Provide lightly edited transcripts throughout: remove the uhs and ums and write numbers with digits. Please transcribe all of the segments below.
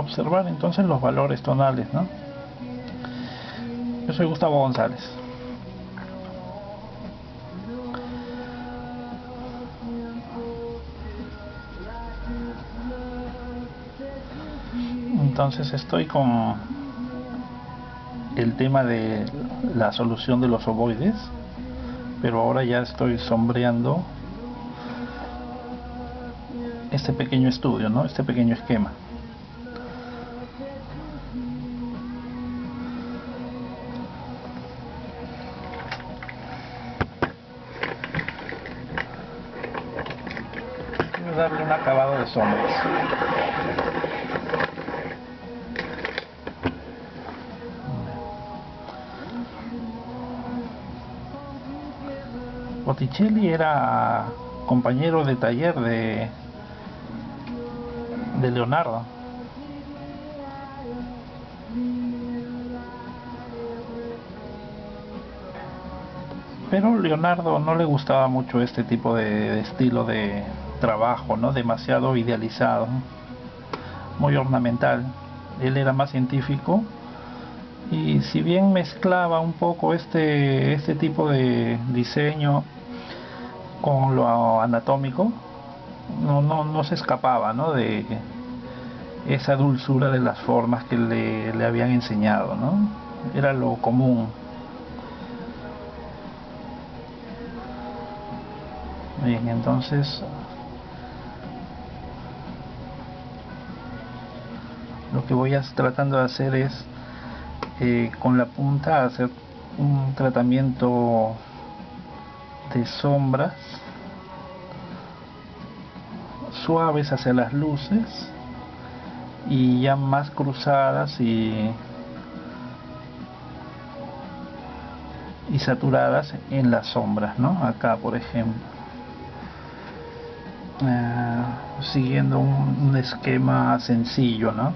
observar entonces los valores tonales, ¿no? Yo soy Gustavo González. Entonces estoy con el tema de la solución de los ovoides, pero ahora ya estoy sombreando este pequeño estudio, ¿no? Este pequeño esquema. Quiero darle un acabado de sombras. Botticelli era compañero de taller de Leonardo. Pero Leonardo no le gustaba mucho este tipo de estilo de trabajo, ¿no? Demasiado idealizado, muy ornamental. Él era más científico y si bien mezclaba un poco este tipo de diseño con lo anatómico, no se escapaba, ¿no? De esa dulzura de las formas que le habían enseñado, ¿no? Era lo común. Bien, entonces lo que voy tratando de hacer es con la punta hacer un tratamiento de sombras suaves hacia las luces y ya más cruzadas y saturadas en las sombras, ¿no? Acá por ejemplo, siguiendo un esquema sencillo, ¿no?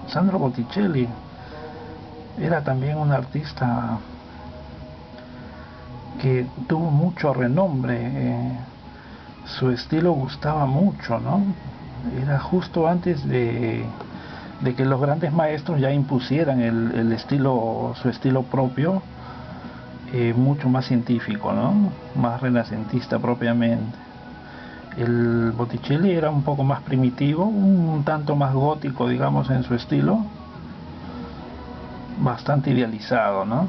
Sandro Botticelli era también un artista que tuvo mucho renombre, su estilo gustaba mucho, ¿no? Era justo antes de que los grandes maestros ya impusieran el estilo, su estilo propio, mucho más científico, ¿no? Más renacentista propiamente. El Botticelli era un poco más primitivo, un tanto más gótico, digamos, en su estilo, bastante idealizado, ¿no?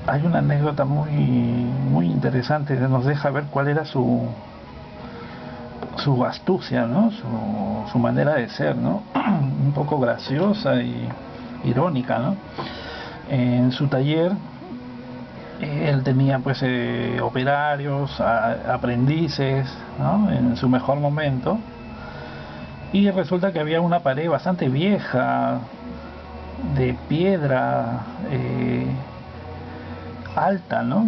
Hay una anécdota muy interesante que nos deja ver cuál era su astucia, ¿no? Su manera de ser, ¿no? Un poco graciosa y irónica, ¿no? En su taller él tenía pues operarios, aprendices, ¿no? En su mejor momento, y resulta que había una pared bastante vieja de piedra, alta, ¿no?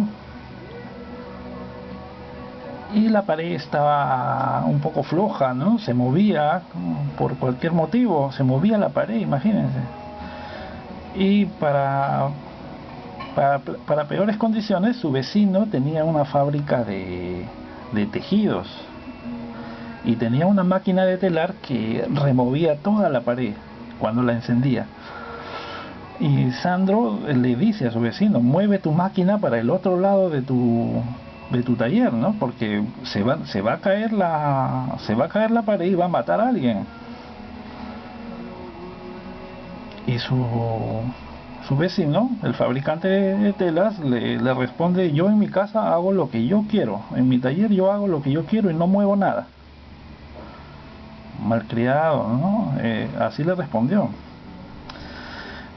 Y la pared estaba un poco floja, ¿no? Se movía por cualquier motivo, se movía la pared, imagínense. Y para peores condiciones, su vecino tenía una fábrica de tejidos y tenía una máquina de telar que removía toda la pared cuando la encendía. Y Sandro le dice a su vecino: mueve tu máquina para el otro lado de tu taller, ¿no? Porque se va a caer la pared y va a matar a alguien. Y su vecino, el fabricante de telas, le responde: yo en mi casa hago lo que yo quiero, en mi taller yo hago lo que yo quiero y no muevo nada. Malcriado, ¿no? Así le respondió.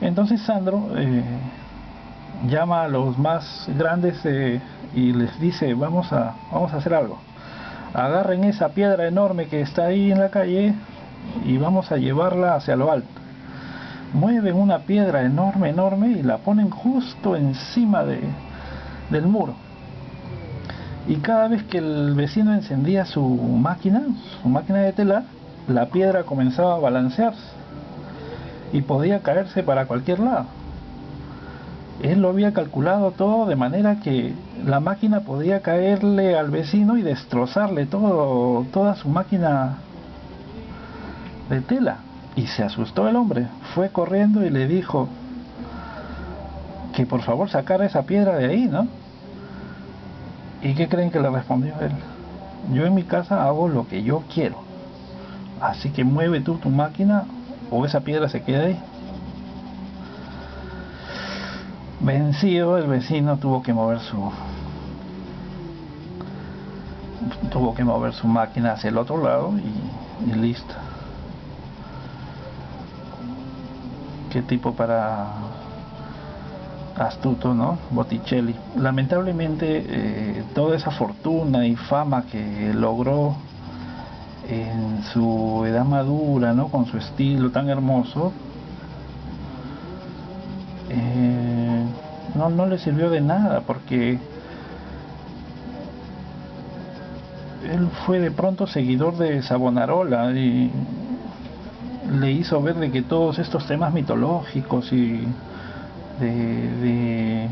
Entonces Sandro llama a los más grandes y les dice, vamos a hacer algo. Agarren esa piedra enorme que está ahí en la calle y vamos a llevarla hacia lo alto. Mueven una piedra enorme, enorme y la ponen justo encima del muro. Y cada vez que el vecino encendía su máquina de telar, la piedra comenzaba a balancearse y podía caerse para cualquier lado. Él lo había calculado todo de manera que la máquina podía caerle al vecino y destrozarle toda su máquina de tela. Y se asustó el hombre, fue corriendo y le dijo que por favor sacara esa piedra de ahí, ¿no? ¿Y qué creen que le respondió él? Yo en mi casa hago lo que yo quiero, así que mueve tú tu máquina o esa piedra se queda ahí. Vencido, el vecino tuvo que mover su máquina hacia el otro lado y listo. Qué tipo para astuto, ¿no? Botticelli. Lamentablemente toda esa fortuna y fama que logró en su edad madura, ¿no? Con su estilo tan hermoso, no le sirvió de nada, porque él fue de pronto seguidor de Savonarola y le hizo ver de que todos estos temas mitológicos y de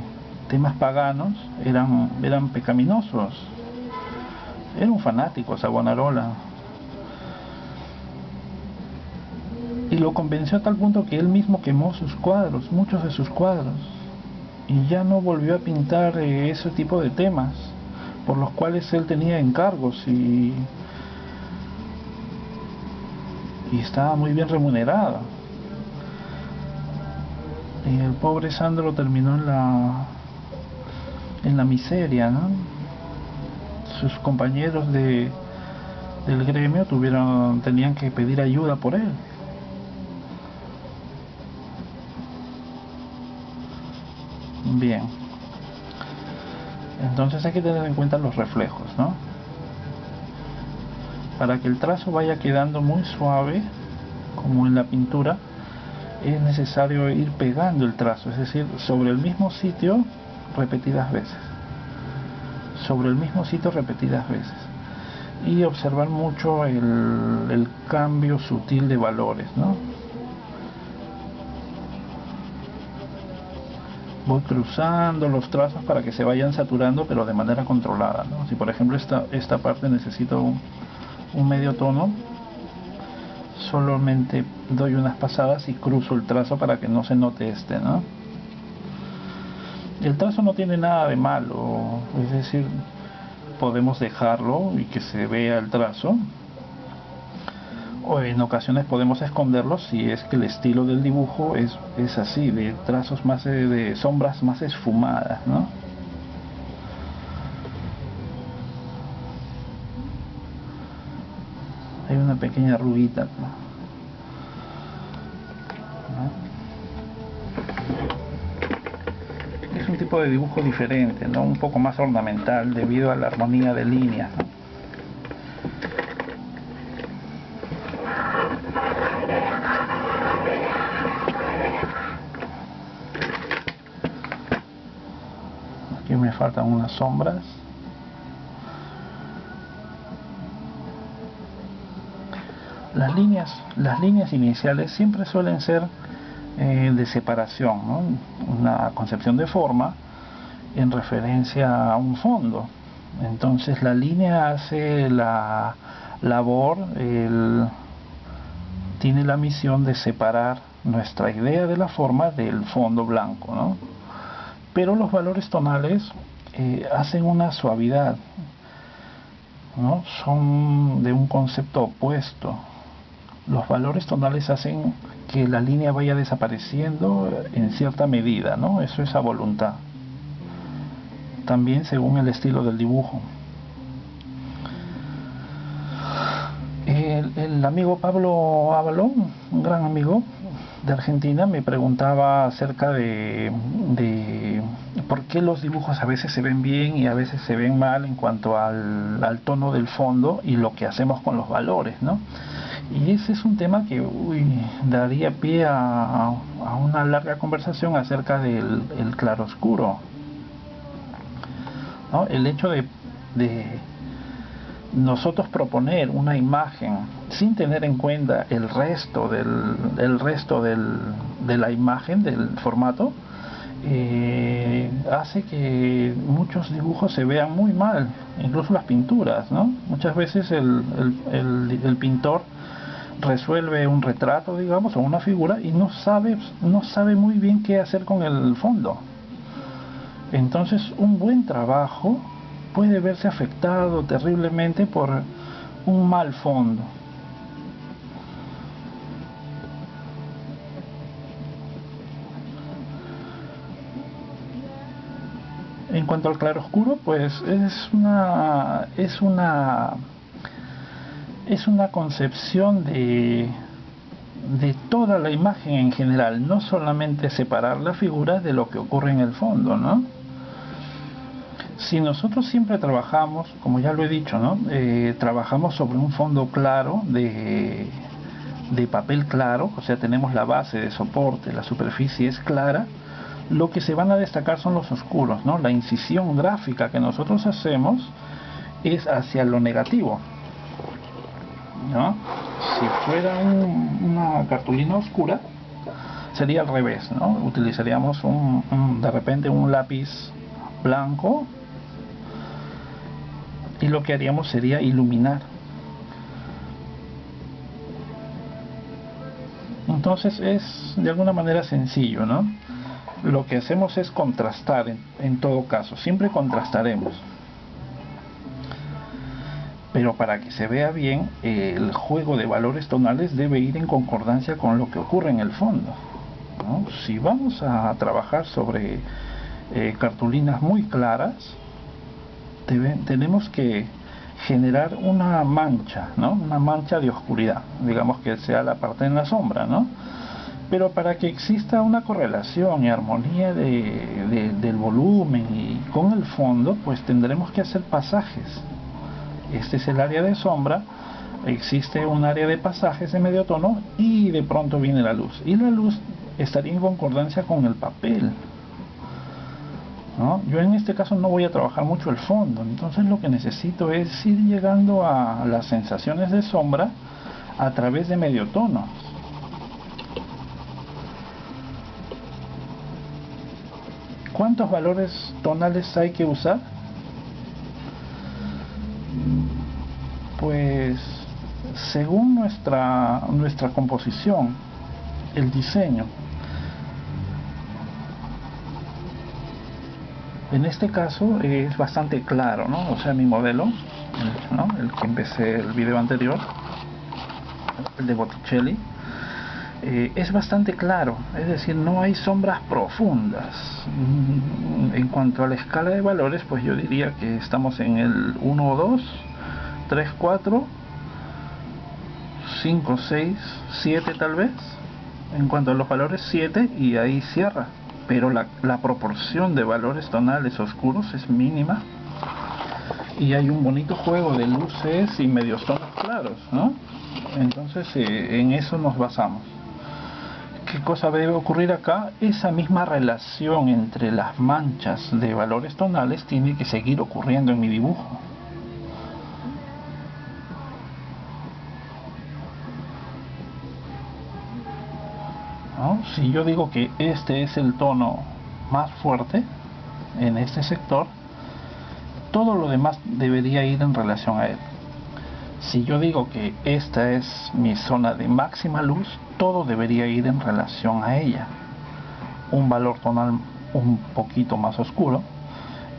temas paganos eran pecaminosos. Era un fanático Savonarola y lo convenció a tal punto que él mismo quemó sus cuadros, muchos de sus cuadros, y ya no volvió a pintar ese tipo de temas por los cuales él tenía encargos y estaba muy bien remunerado. Y el pobre Sandro terminó en la miseria, ¿no? Sus compañeros del gremio tenían que pedir ayuda por él. Bien, entonces hay que tener en cuenta los reflejos, ¿no? Para que el trazo vaya quedando muy suave, como en la pintura, es necesario ir pegando el trazo, es decir, sobre el mismo sitio repetidas veces, y observar mucho el cambio sutil de valores, ¿no? Voy cruzando los trazos para que se vayan saturando, pero de manera controlada, ¿no? Si por ejemplo esta parte necesito un medio tono, solamente doy unas pasadas y cruzo el trazo para que no se note ¿no? El trazo no tiene nada de malo, es decir, podemos dejarlo y que se vea el trazo, o en ocasiones podemos esconderlo si es que el estilo del dibujo es así, de trazos más de sombras más esfumadas, ¿no? Hay una pequeña arruguita, ¿no? Es un tipo de dibujo diferente, ¿no? Un poco más ornamental debido a la armonía de líneas, ¿no? Aquí me faltan unas sombras. Las líneas iniciales siempre suelen ser de separación, ¿no? Una concepción de forma en referencia a un fondo. Entonces la línea hace la labor, tiene la misión de separar nuestra idea de la forma del fondo blanco, ¿no? Pero los valores tonales hacen una suavidad, ¿no? Son de un concepto opuesto. Los valores tonales hacen que la línea vaya desapareciendo en cierta medida, ¿no? Eso es a voluntad. También según el estilo del dibujo. El amigo Pablo Avalón, un gran amigo de Argentina, me preguntaba acerca de por qué los dibujos a veces se ven bien y a veces se ven mal en cuanto al tono del fondo y lo que hacemos con los valores, ¿no? Y ese es un tema que daría pie a una larga conversación acerca del claroscuro, ¿no? El hecho de nosotros proponer una imagen sin tener en cuenta el resto de la imagen, del formato, hace que muchos dibujos se vean muy mal, incluso las pinturas, ¿no? Muchas veces el pintor resuelve un retrato, digamos, o una figura y no sabe muy bien qué hacer con el fondo. Entonces un buen trabajo puede verse afectado terriblemente por un mal fondo. En cuanto al claroscuro, pues es una concepción de toda la imagen en general, no solamente separar la figura de lo que ocurre en el fondo, ¿no? Si nosotros siempre trabajamos, como ya lo he dicho, ¿no? Trabajamos sobre un fondo claro de papel claro, o sea, tenemos la base de soporte, la superficie es clara, lo que se van a destacar son los oscuros, ¿no? La incisión gráfica que nosotros hacemos es hacia lo negativo, ¿no? Si fuera una cartulina oscura, sería al revés, ¿no? Utilizaríamos de repente un lápiz blanco y lo que haríamos sería iluminar. Entonces es de alguna manera sencillo, ¿no? Lo que hacemos es contrastar en todo caso, siempre contrastaremos. Pero para que se vea bien, el juego de valores tonales debe ir en concordancia con lo que ocurre en el fondo, ¿no? Si vamos a trabajar sobre cartulinas muy claras, tenemos que generar una mancha, ¿no? Una mancha de oscuridad, digamos que sea la parte en la sombra, ¿no? Pero para que exista una correlación y armonía del volumen y con el fondo, pues tendremos que hacer pasajes. Este es el área de sombra, existe un área de pasajes de medio tono y de pronto viene la luz. Y la luz estaría en concordancia con el papel, ¿no? Yo en este caso no voy a trabajar mucho el fondo, entonces lo que necesito es ir llegando a las sensaciones de sombra a través de medio tono. ¿Cuántos valores tonales hay que usar? Pues según nuestra composición, el diseño. En este caso es bastante claro, ¿no? O sea, mi modelo, ¿no? El que empecé el video anterior, el de Botticelli, es bastante claro, es decir, no hay sombras profundas. En cuanto a la escala de valores, pues yo diría que estamos en el 1 o 2, 3, 4, 5, 6, 7 tal vez. En cuanto a los valores, 7 y ahí cierra. Pero la proporción de valores tonales oscuros es mínima. Y hay un bonito juego de luces y medios tonos claros, ¿no? Entonces en eso nos basamos. ¿Qué cosa debe ocurrir acá? Esa misma relación entre las manchas de valores tonales tiene que seguir ocurriendo en mi dibujo. ¿No? Si yo digo que este es el tono más fuerte en este sector, todo lo demás debería ir en relación a él. Si yo digo que esta es mi zona de máxima luz, todo debería ir en relación a ella. Un valor tonal un poquito más oscuro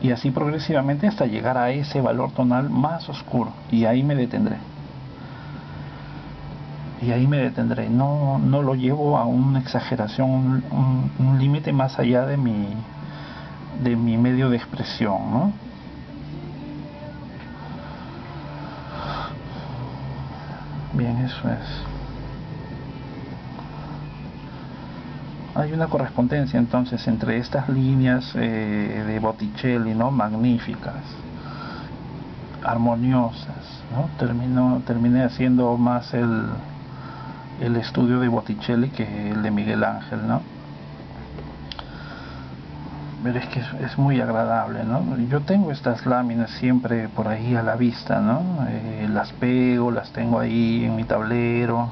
y así progresivamente hasta llegar a ese valor tonal más oscuro, y ahí me detendré. No lo llevo a una exageración, un límite más allá de mi medio de expresión, ¿no? Bien, eso es. Hay una correspondencia entonces entre estas líneas de Botticelli, ¿no? Magníficas, armoniosas, ¿no? Terminé haciendo más el estudio de Botticelli que el de Miguel Ángel, ¿no? Pero es que es muy agradable, ¿no? Yo tengo estas láminas siempre por ahí a la vista, ¿no? Las pego, las tengo ahí en mi tablero,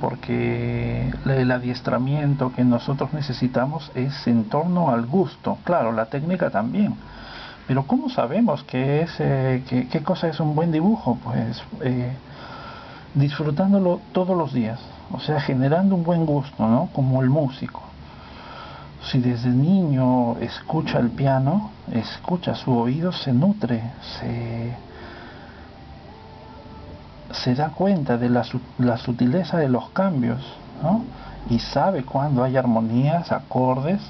porque el adiestramiento que nosotros necesitamos es en torno al gusto, claro, la técnica también. Pero ¿cómo sabemos qué cosa es un buen dibujo? Pues disfrutándolo todos los días, o sea, generando un buen gusto, ¿no? Como el músico. Si desde niño escucha el piano, escucha, su oído se nutre, se da cuenta de la sutileza de los cambios, ¿no? Y sabe cuándo hay armonías, acordes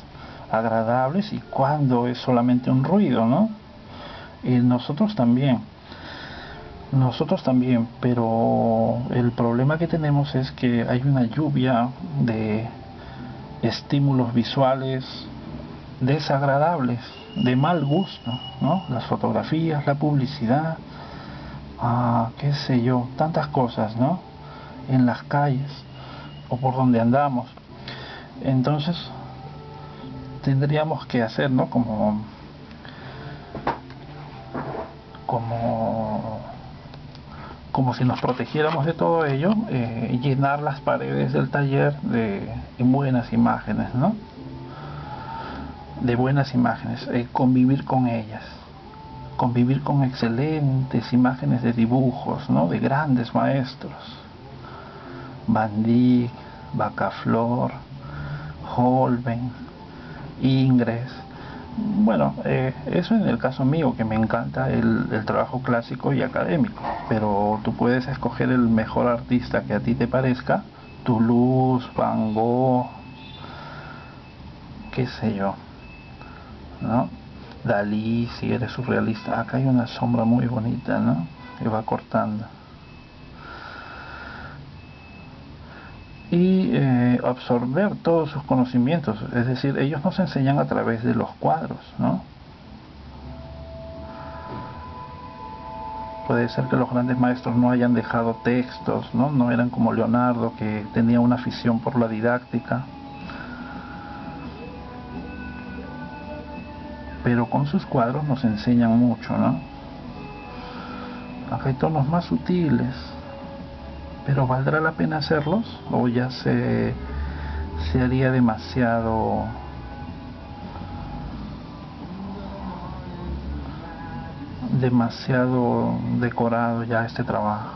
agradables y cuándo es solamente un ruido, ¿no? Y nosotros también, pero el problema que tenemos es que hay una lluvia de estímulos visuales desagradables, de mal gusto, ¿no? Las fotografías, la publicidad, qué sé yo, tantas cosas, ¿no? En las calles o por donde andamos. Entonces tendríamos que hacer, ¿no? Como si nos protegiéramos de todo ello, llenar las paredes del taller de buenas imágenes, ¿no? De buenas imágenes, convivir con ellas, convivir con excelentes imágenes de dibujos, ¿no? De grandes maestros, Van Dyck, Bacaflor, Holbein, Ingres. Bueno, eso en el caso mío, que me encanta el trabajo clásico y académico, pero tú puedes escoger el mejor artista que a ti te parezca, Toulouse, Van Gogh, qué sé yo, ¿no? Dalí, si eres surrealista. Acá hay una sombra muy bonita, ¿no? Que va cortando. Y absorber todos sus conocimientos, es decir, ellos nos enseñan a través de los cuadros, ¿no? Puede ser que los grandes maestros no hayan dejado textos, ¿no? No eran como Leonardo, que tenía una afición por la didáctica, pero con sus cuadros nos enseñan mucho, ¿no? Acá hay tonos más sutiles, pero ¿valdrá la pena hacerlos? ¿O ya se haría demasiado decorado ya este trabajo?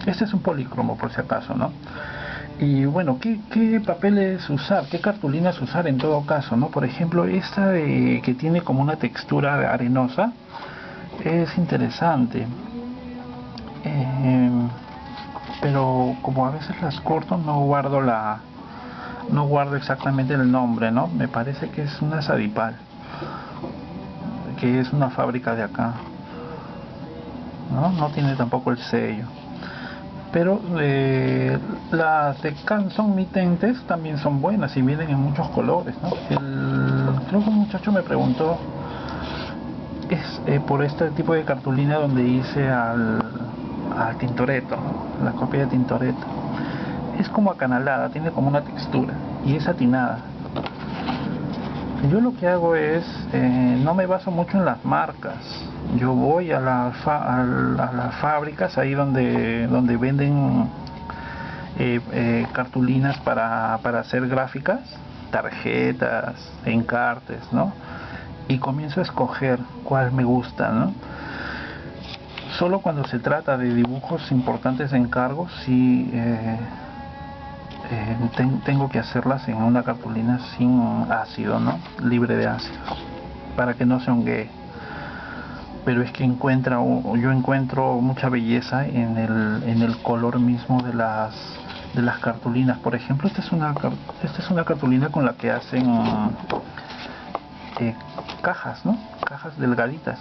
Este es un polícromo, por si acaso, ¿no? Y bueno, ¿qué papeles usar? ¿Qué cartulinas usar en todo caso, ¿no? Por ejemplo, esta que tiene como una textura arenosa es interesante. Pero como a veces las corto, no guardo exactamente el nombre, ¿no? Me parece que es una Sadipal, que es una fábrica de acá, ¿no? No tiene tampoco el sello. Pero las de Canson Mitentes también son buenas y vienen en muchos colores, ¿no? Creo que un muchacho me preguntó por este tipo de cartulina donde hice al Tintoretto, ¿no? La copia de Tintoretto. Es como acanalada, tiene como una textura y es satinada. Yo lo que hago es, no me baso mucho en las marcas. Yo voy a las fábricas, ahí donde venden cartulinas para hacer gráficas, tarjetas, encartes, ¿no? Y comienzo a escoger cuál me gusta, ¿no? Solo cuando se trata de dibujos importantes de encargos, sí tengo que hacerlas en una cartulina sin ácido, ¿no? Libre de ácidos, para que no se honguee. Pero es que yo encuentro mucha belleza en el color mismo de las cartulinas. Por ejemplo, esta es una cartulina con la que hacen cajas, ¿no? Cajas delgaditas.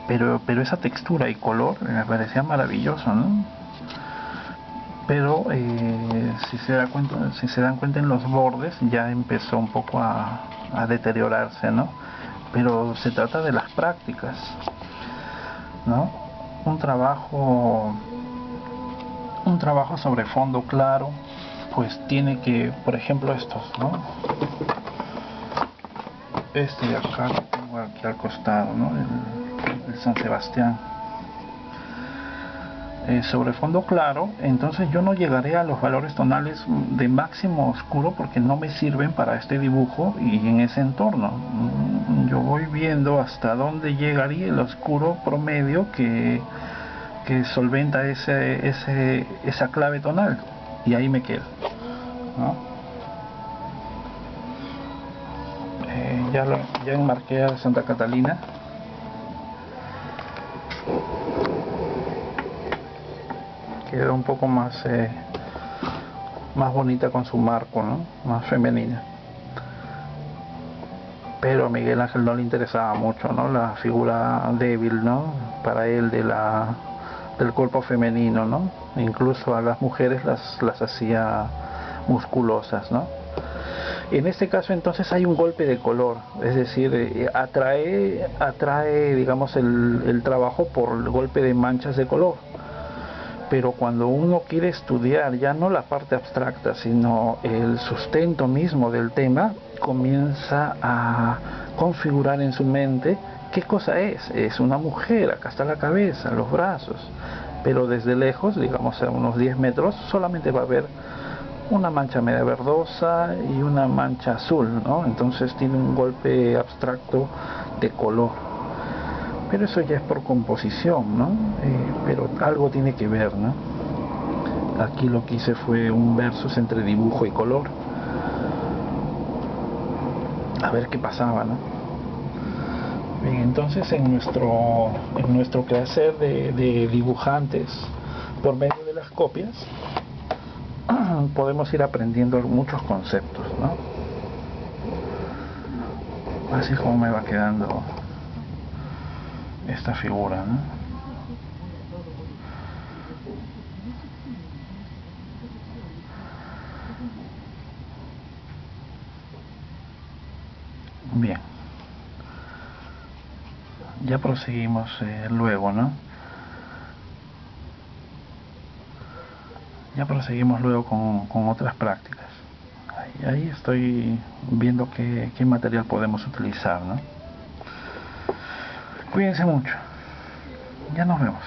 pero esa textura y color me parecía maravilloso, ¿no? Pero si se dan cuenta en los bordes ya empezó un poco a deteriorarse, ¿no? Pero se trata de las prácticas, ¿no? Un trabajo un trabajo sobre fondo claro, pues tiene que, por ejemplo, estos, ¿no? Este de acá que tengo aquí al costado, ¿no? El San Sebastián. Sobre fondo claro, entonces yo no llegaré a los valores tonales de máximo oscuro porque no me sirven para este dibujo y en ese entorno. Yo voy viendo hasta dónde llegaría el oscuro promedio que solventa esa clave tonal, y ahí me quedo, ¿no? Ya enmarqué a Santa Catalina. Queda un poco más bonita con su marco, ¿no? Más femenina. Pero a Miguel Ángel no le interesaba mucho, ¿no? La figura débil, ¿no? Para él del cuerpo femenino, ¿no? Incluso a las mujeres las hacía musculosas, ¿no? En este caso entonces hay un golpe de color, es decir, atrae digamos el trabajo por el golpe de manchas de color. Pero cuando uno quiere estudiar ya no la parte abstracta, sino el sustento mismo del tema, comienza a configurar en su mente qué cosa es. Es una mujer, acá está la cabeza, los brazos, pero desde lejos, digamos a unos 10 metros, solamente va a haber una mancha media verdosa y una mancha azul, ¿no? Entonces tiene un golpe abstracto de color. Pero eso ya es por composición, ¿no? Pero algo tiene que ver, ¿no? Aquí lo que hice fue un versus entre dibujo y color. A ver qué pasaba, ¿no? Bien, entonces en nuestro quehacer de dibujantes por medio de las copias podemos ir aprendiendo muchos conceptos, ¿no? Así es como me va quedando esta figura, ¿no? Bien, ya proseguimos luego, ¿no? Ya proseguimos luego con otras prácticas. Ahí estoy viendo qué material podemos utilizar, ¿no? Cuídense mucho. Ya nos vemos.